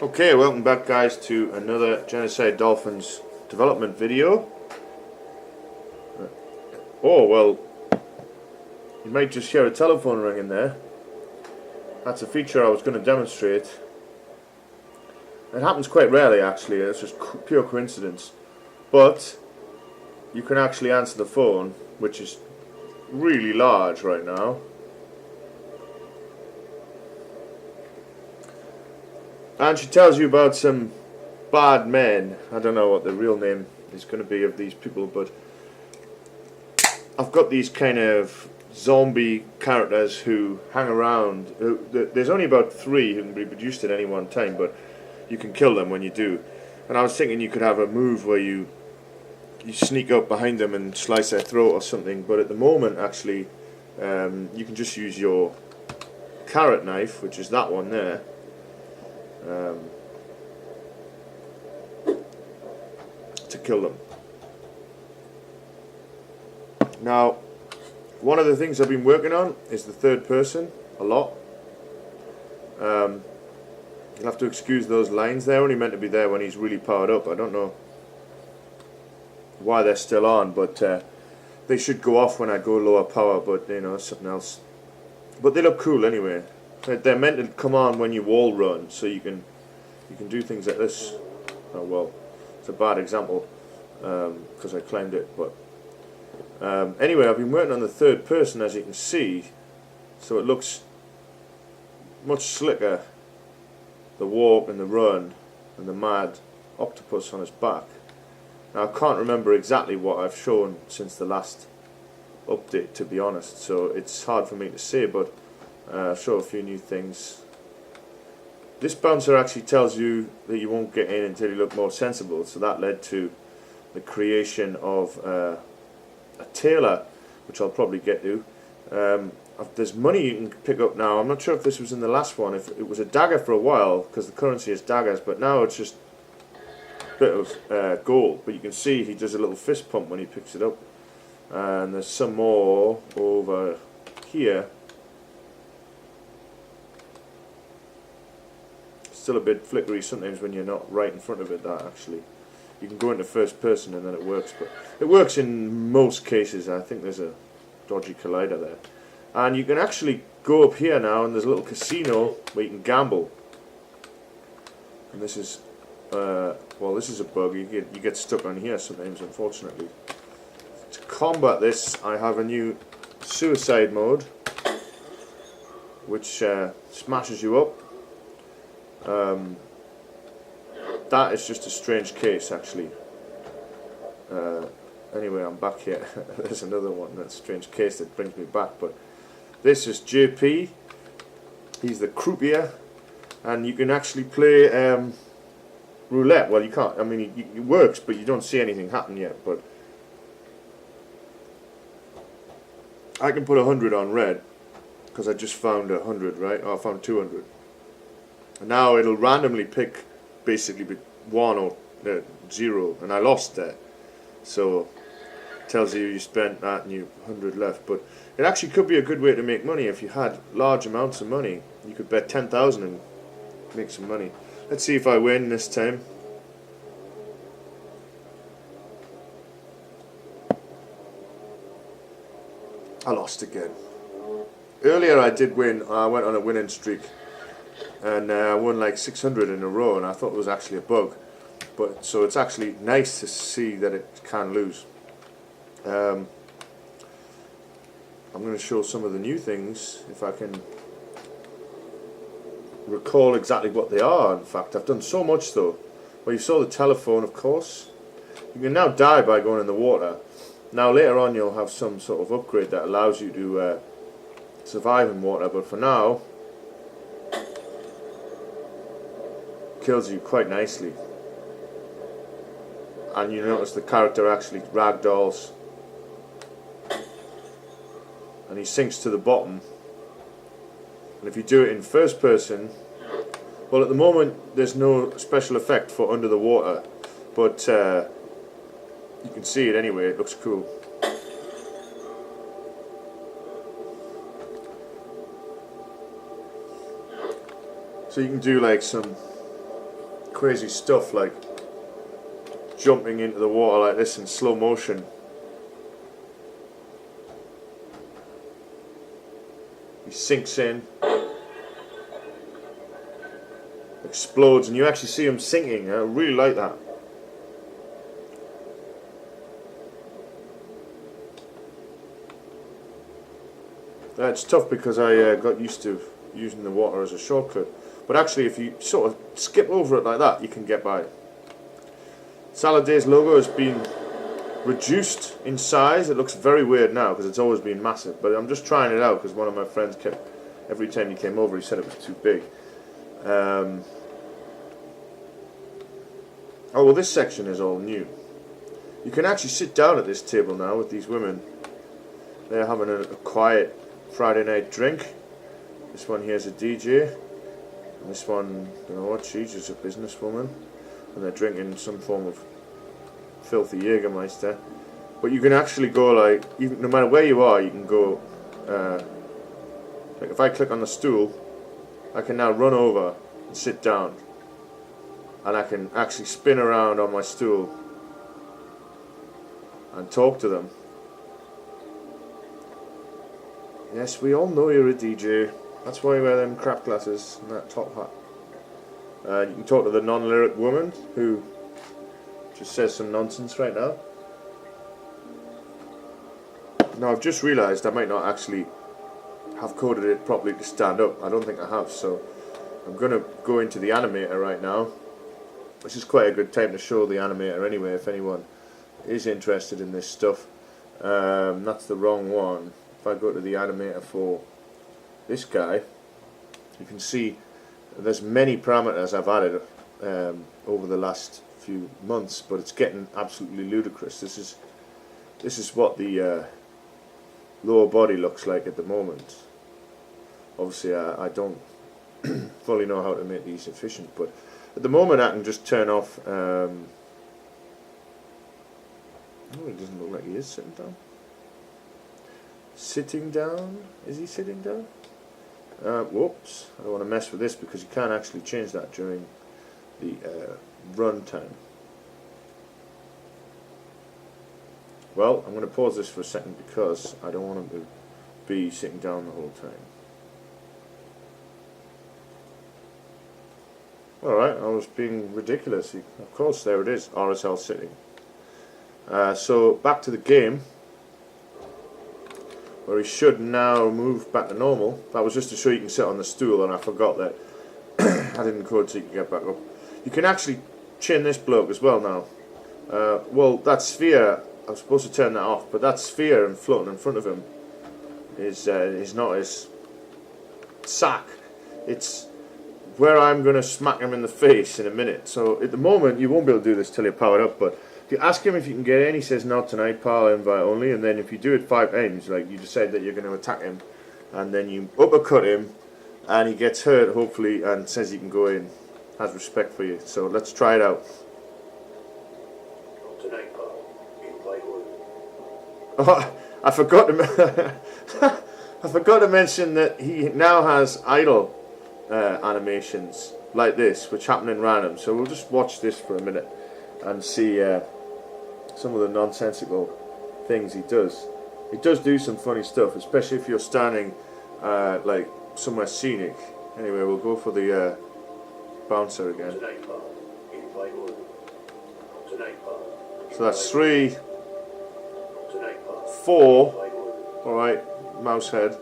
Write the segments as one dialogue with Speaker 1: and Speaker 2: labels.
Speaker 1: Okay, welcome back guys to another Genocide Dolphins development video. Oh well, you might just hear a telephone ringing there. That's a feature I was going to demonstrate. It happens quite rarely actually, it's just pure coincidence. But you can actually answer the phone, which is really large right now. And she tells you about some bad men. I don't know what the real name is going to be of these people, but I've got these kind of zombie characters who hang around. There's only about 3 who can be produced at any one time, but you can kill them when you do. And I was thinking you could have a move where you sneak up behind them and slice their throat or something, but at the moment actually you can just use your carrot knife, which is that one there. To kill them. Now, one of the things I've been working on is the third person a lot. You'll have to excuse those lines. They're only meant to be there when he's really powered up. I don't know why they're still on, but they should go off when I go lower power, but you know, something else. But they look cool anyway. They're meant to come on when you wall run, so you can do things like this. Oh well, it's a bad example because I climbed it. But anyway, I've been working on the third person, as you can see, so it looks much slicker. The walk and the run and the mad octopus on his back. Now I can't remember exactly what I've shown since the last update, to be honest. So it's hard for me to say, but show a few new things. This bouncer actually tells you that you won't get in until you look more sensible, so that led to the creation of a tailor, which I'll probably get to. There's money you can pick up now. I'm not sure if this was in the last one. If it was a dagger for a while, because the currency is daggers, but now it's just a bit of gold. But you can see he does a little fist pump when he picks it up. And there's some more over here. Still a bit flickery sometimes when you're not right in front of it. That actually, you can go into first person and then it works, but it works in most cases. I think there's a dodgy collider there, and you can actually go up here now, and there's a little casino where you can gamble. And this is well, this is a bug. You get stuck on here sometimes, unfortunately. To combat this, I have a new suicide mode, which smashes you up. That is just a strange case, actually. Anyway, I'm back here. There's another one, that strange case that brings me back. But this is JP. He's the croupier, and you can actually play roulette. Well, you can't. I mean, it works, but you don't see anything happen yet. But I can put 100 on red because I just found 100, right? Oh, I found 200. Now it'll randomly pick basically 1 or 0, and I lost that. So it tells you spent that and you 100 left. But it actually could be a good way to make money if you had large amounts of money. You could bet 10,000 and make some money. Let's see if I win this time. I lost again. Earlier I did win. I went on a winning streak. And I won like 600 in a row, and I thought it was actually a bug. But so it's actually nice to see that it can lose. I'm going to show some of the new things if I can recall exactly what they are. In fact, I've done so much though. Well, you saw the telephone, of course. You can now die by going in the water. Now later on you'll have some sort of upgrade that allows you to survive in water, but for now, kills you quite nicely. And you notice the character actually ragdolls, and he sinks to the bottom. And if you do it in first person, well, at the moment there's no special effect for under the water, but you can see it anyway. It looks cool. So you can do like some crazy stuff like jumping into the water like this in slow motion. He sinks in, explodes, and you actually see him sinking. I really like that. It's tough because I got used to using the water as a shortcut. But actually, if you sort of skip over it like that, you can get by. Saladay's logo has been reduced in size. It looks very weird now because it's always been massive. But I'm just trying it out because one of my friends kept, every time he came over, he said it was too big. Oh, well, this section is all new. You can actually sit down at this table now with these women. They're having a quiet Friday night drink. This one here's a DJ, and this one, you know what, she's just a businesswoman, and they're drinking some form of filthy Jägermeister. But you can actually go, like, even, no matter where you are, you can go, like if I click on the stool, I can now run over and sit down, and I can actually spin around on my stool and talk to them. Yes, we all know you're a DJ. That's why you wear them crap glasses and that top hat. You can talk to the non-lyric woman who just says some nonsense right now. Now I've just realised I might not actually have coded it properly to stand up. I don't think I have, so I'm going to go into the animator right now. This is quite a good time to show the animator anyway if anyone is interested in this stuff. That's the wrong one. If I go to the animator for this guy, you can see there's many parameters I've added over the last few months, but it's getting absolutely ludicrous. This is what the lower body looks like at the moment. Obviously I don't fully know how to make these efficient, but at the moment I can just turn off oh, it doesn't look like he is sitting down. Sitting down? Is he sitting down? Whoops, I don't want to mess with this because you can't actually change that during the run time. Well, I'm going to pause this for a second because I don't want him to be sitting down the whole time. Alright, I was being ridiculous. Of course, there it is, RSL sitting. So, back to the game, where he should now move back to normal. That was just to show you can sit on the stool, and I forgot that I didn't code so you can get back up. You can actually chin this bloke as well now. Well, that sphere, I was supposed to turn that off, but that sphere and floating in front of him is not his sack. It's where I'm going to smack him in the face in a minute. So at the moment, you won't be able to do this till you're powered up, but if you ask him if you can get in, he says not tonight, power invite only, and then if you do it 5 times, like you decide that you're going to attack him, and then you uppercut him, and he gets hurt, hopefully, and says you can go in, has respect for you. So let's try it out.
Speaker 2: Tonight, power, invite only.
Speaker 1: Oh, I forgot to I forgot to mention that he now has idle animations like this, which happen in random. So we'll just watch this for a minute and see some of the nonsensical things he does. He does do some funny stuff, especially if you're standing like somewhere scenic. Anyway, we'll go for the bouncer again.
Speaker 2: Tonight, power, invite only. Tonight, power.
Speaker 1: So that's 3,
Speaker 2: Tonight, power,
Speaker 1: 4.
Speaker 2: invite only.
Speaker 1: Alright, mouse head.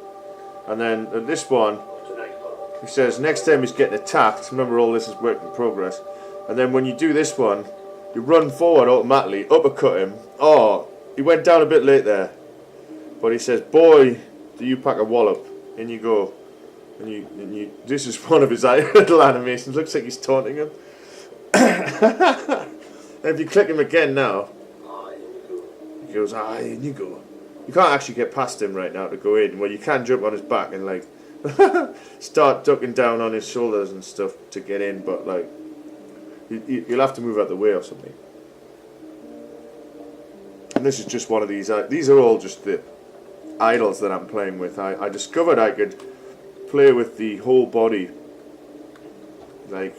Speaker 1: And then at this one,
Speaker 2: Tonight, power.
Speaker 1: he says next time he's getting attacked, remember all this is work in progress, and then when you do this one, you run forward automatically, uppercut him. Oh, he went down a bit late there, but he says, boy, do you pack a wallop. In you go. And you this is one of his little animations, looks like he's taunting him. And if you click him again now, he goes, in you go. You can't actually get past him right now to go in. Well, you can jump on his back and like start ducking down on his shoulders and stuff to get in, but like you'll have to move out the way or something. And this is just one of these. These are all just the idols that I'm playing with. I discovered I could play with the whole body like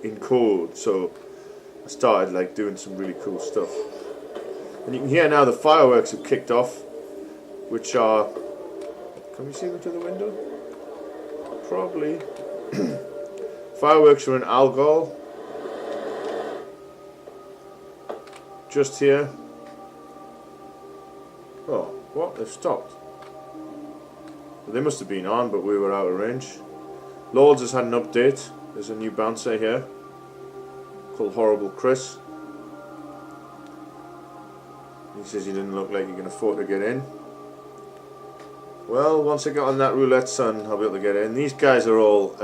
Speaker 1: in code. So I started like doing some really cool stuff. And you can hear now the fireworks have kicked off, which are, can we see them through the window? Probably. Fireworks are in Algol. Just here. Oh, what? They've stopped. Well, they must have been on, but we were out of range. Lords has had an update. There's a new bouncer here called Horrible Chris. He says he didn't look like he can afford to get in. Well, once I get on that roulette, son, I'll be able to get in. These guys are all,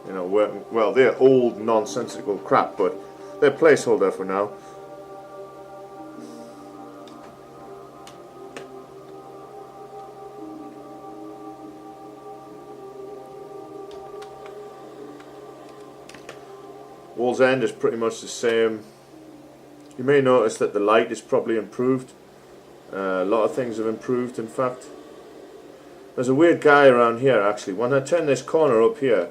Speaker 1: you know, working. Well, they're old, nonsensical crap, but they're placeholder for now. Wall's End is pretty much the same. You may notice that the light is probably improved. A lot of things have improved, in fact. There's a weird guy around here, actually. When I turn this corner up here,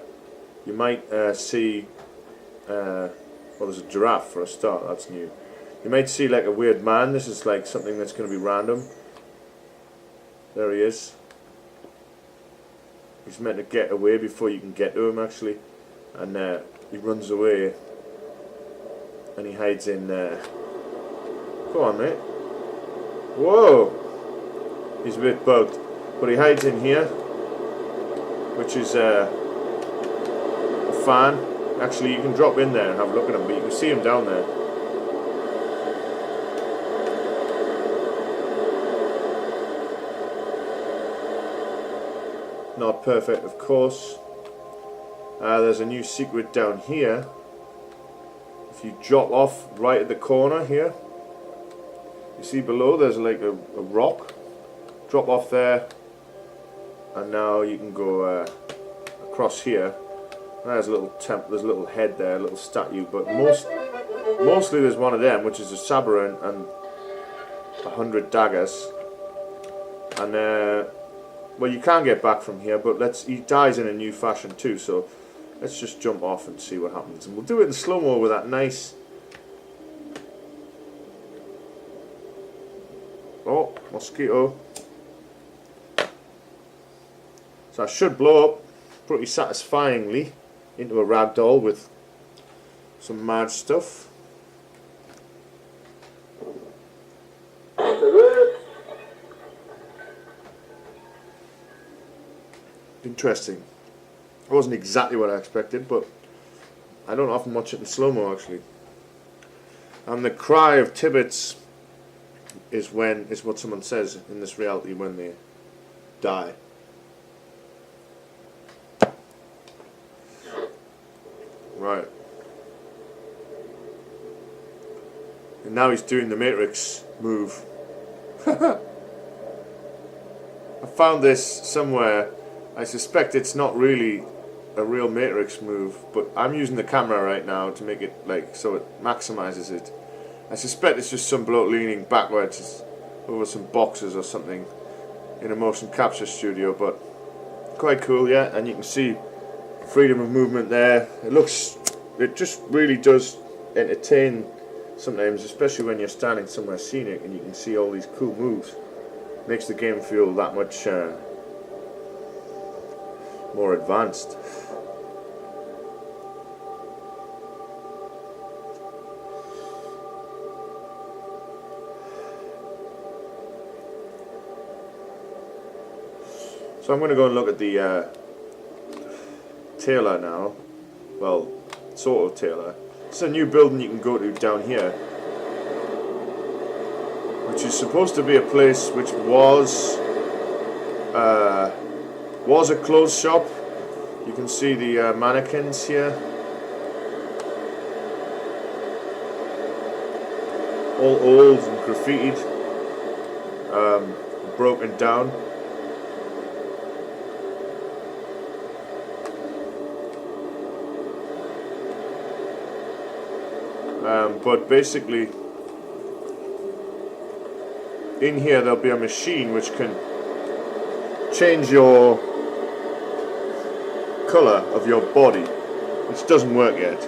Speaker 1: you might see... well, there's a giraffe for a start, that's new. You might see like a weird man. This is like something that's going to be random. There he is. He's meant to get away before you can get to him, actually. And he runs away. And he hides in... Go on, mate. Whoa! He's a bit bugged. But he hides in here, which is a fan. Actually, you can drop in there and have a look at him, but you can see him down there. Not perfect, of course. There's a new secret down here. If you drop off right at the corner here, you see below there's like a rock. Drop off there, and now you can go across here. There's a little there's a little head there, a little statue, but mostly there's one of them, which is a sabre and 100 daggers. And well, you can get back from here, but he dies in a new fashion too. So let's just jump off and see what happens, and we'll do it in slow mo with that nice. Oh, mosquito. So I should blow up pretty satisfyingly into a ragdoll with some mad stuff. Interesting. It wasn't exactly what I expected, but I don't often watch it in slow-mo actually. And the cry of Tibbets is what someone says in this reality when they die. Right. And now he's doing the Matrix move. I found this somewhere. I suspect it's not really a real Matrix move, but I'm using the camera right now to make it like so it maximizes it. I suspect it's just some bloke leaning backwards over some boxes or something in a motion capture studio, but quite cool, yeah. And you can see freedom of movement there. It just really does entertain sometimes, especially when you're standing somewhere scenic and you can see all these cool moves. Makes the game feel that much more advanced. So I'm going to go and look at the Taylor now. Well, sort of Taylor. It's a new building you can go to down here, which is supposed to be a place which was a clothes shop. You can see the mannequins here, all old and graffitied, broken down. But basically, in here there'll be a machine which can change your colour of your body. which doesn't work yet.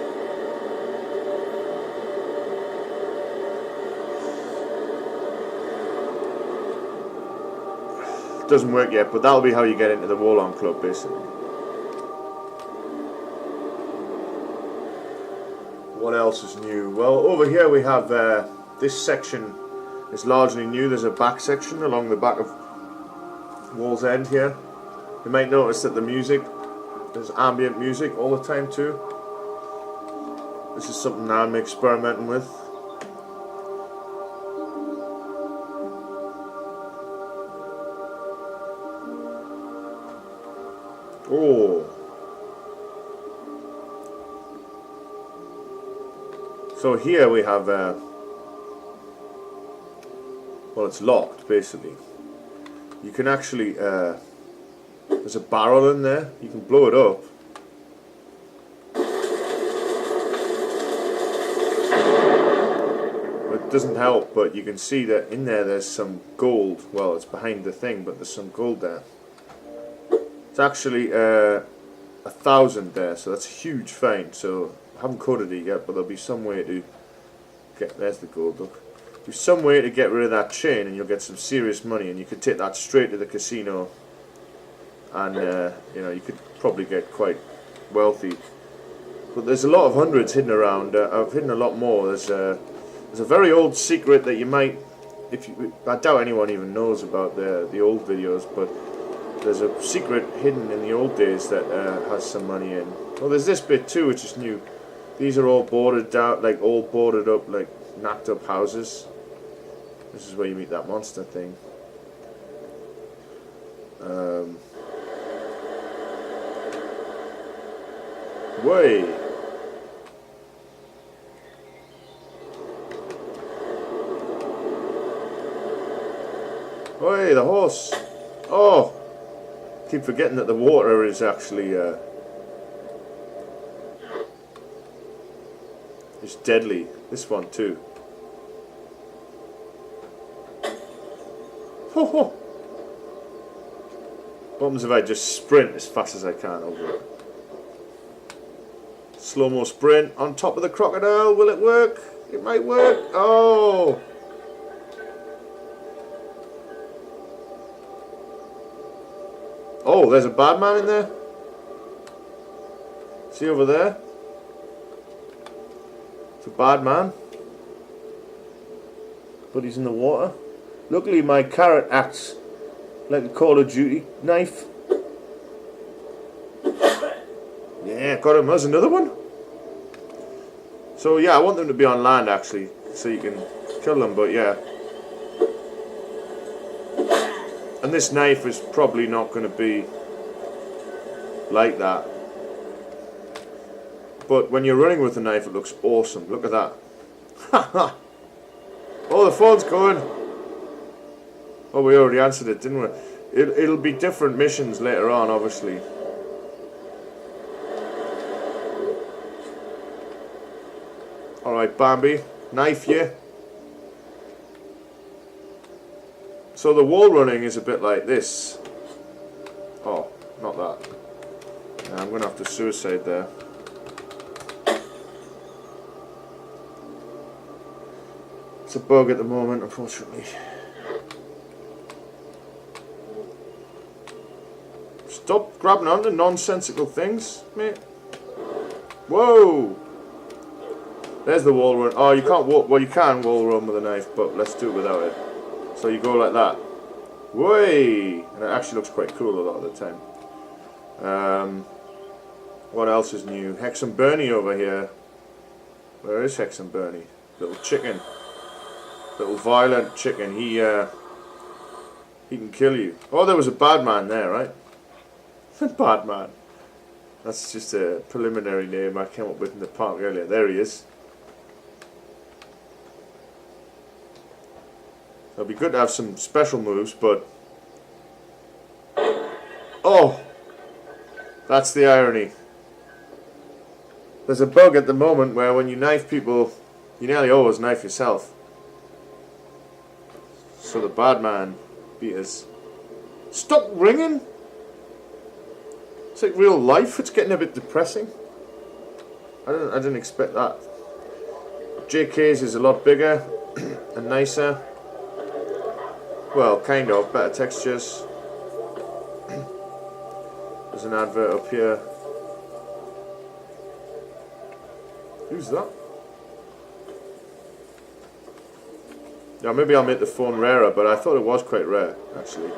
Speaker 1: Doesn't work yet, but that'll be how you get into the Warlong Club, basically. What else is new? Well, over here we have this section is largely new. There's a back section along the back of Wall's End here. You might notice that the music, there's ambient music all the time too. This is something I'm experimenting with. Oh. So here we have, well, it's locked basically. You can actually, there's a barrel in there, you can blow it up. It doesn't help, but you can see that in there there's some gold. Well, it's behind the thing, but there's some gold there. It's actually 1,000 there, so that's a huge find. So I haven't coded it yet, but there'll be some way to get, there's the gold, look. There's some way to get rid of that chain and you'll get some serious money, and you could take that straight to the casino and you know, you could probably get quite wealthy. But there's a lot of hundreds hidden around. I've hidden a lot more. There's a very old secret that you might, I doubt anyone even knows about the old videos, but there's a secret hidden in the old days that has some money in. Well, there's this bit too, which is new. These are all boarded down, like all boarded up, like knocked up houses. This is where you meet that monster thing. Way. Way, the horse. Oh. Keep forgetting that the water is actually is deadly. This one too. Ho ho. What happens if I just sprint as fast as I can over it? Slow-mo sprint on top of the crocodile. Will it work? It might work. Oh. Oh, there's a bad man in there. See over there? It's a bad man. But he's in the water. Luckily my carrot acts like a Call of Duty knife. Yeah, got him. There's another one. So yeah, I want them to be on land actually, so you can kill them, but yeah. And this knife is probably not going to be like that. But when you're running with the knife, it looks awesome. Look at that. Oh, the phone's going. Oh, we already answered it, didn't we? It'll be different missions later on, obviously. Alright, Bambi. Knife you. So the wall running is a bit like this. Oh, not that. Nah, I'm going to have to suicide there. It's a bug at the moment, unfortunately. Stop grabbing onto nonsensical things, mate. Whoa! There's the wall run. Oh, you can't wall. Well, you can wall run with a knife, but let's do it without it. So you go like that. Way! And it actually looks quite cool a lot of the time. What else is new? Hex and Bernie over here. Where is Hex and Bernie? Little chicken. Little violent chicken. He can kill you. Oh, there was a bad man there, right? Bad man. That's just a preliminary name I came up with in the park earlier. There he is. It'll be good to have some special moves, but... Oh! That's the irony. There's a bug at the moment where when you knife people, you nearly always knife yourself. So the bad man beat us. Stop ringing! It's like real life. It's getting a bit depressing. I didn't expect that. JK's is a lot bigger and nicer. Well, kind of, better textures. There's an advert up here. Who's that? Yeah, maybe I'll make the phone rarer, but I thought it was quite rare, actually.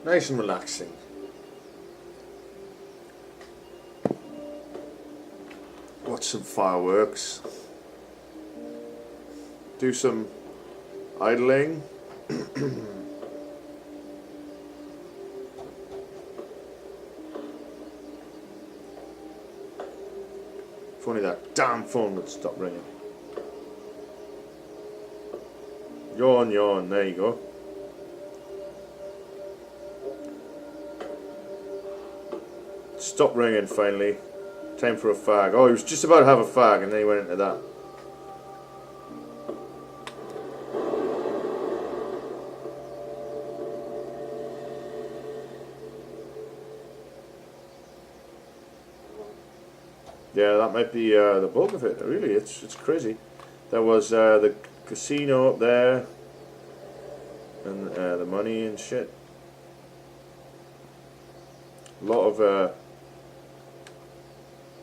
Speaker 1: Nice and relaxing. Watch some fireworks. Do some idling. If only that damn phone would stop ringing. Yawn, yawn, there you go. Stop ringing finally. Time for a fag. Oh, he was just about to have a fag and then he went into that. Yeah, that might be the bulk of it. Really, it's crazy. There was the casino up there, and the money and shit. A lot of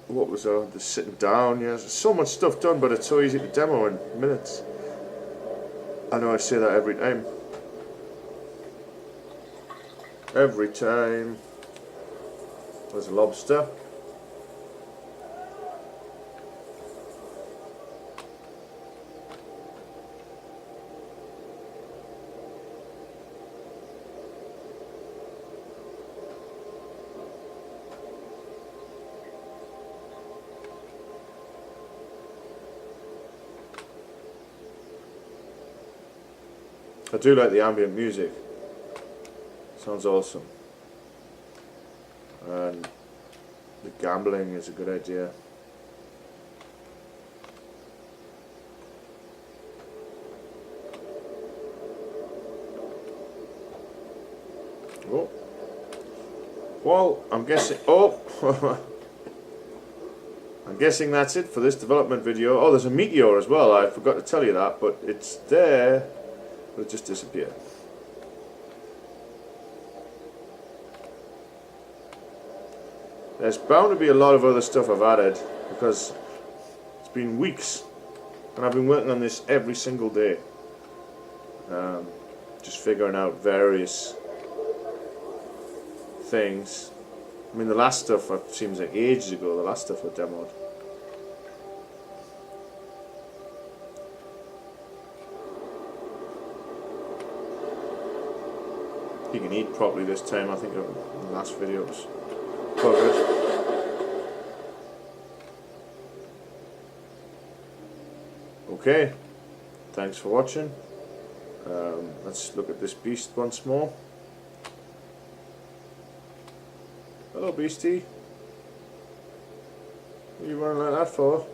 Speaker 1: what was the sitting down? Yeah, there's so much stuff done, but it's so easy to demo in minutes. I know I say that every time. Every time. There's a lobster. I do like the ambient music. Sounds awesome. And the gambling is a good idea. Oh. Well, I'm guessing... Oh! I'm guessing that's it for this development video. Oh, there's a meteor as well. I forgot to tell you that, but it's there. But it just disappeared. There's bound to be a lot of other stuff I've added because it's been weeks and I've been working on this every single day. Just figuring out various things. I mean, the last stuff seems like ages ago, the last stuff I demoed. He can eat properly this time. I think in the last video it was covered. Okay, thanks for watching. Let's look at this beast once more. Hello, beastie. What are you running like that for?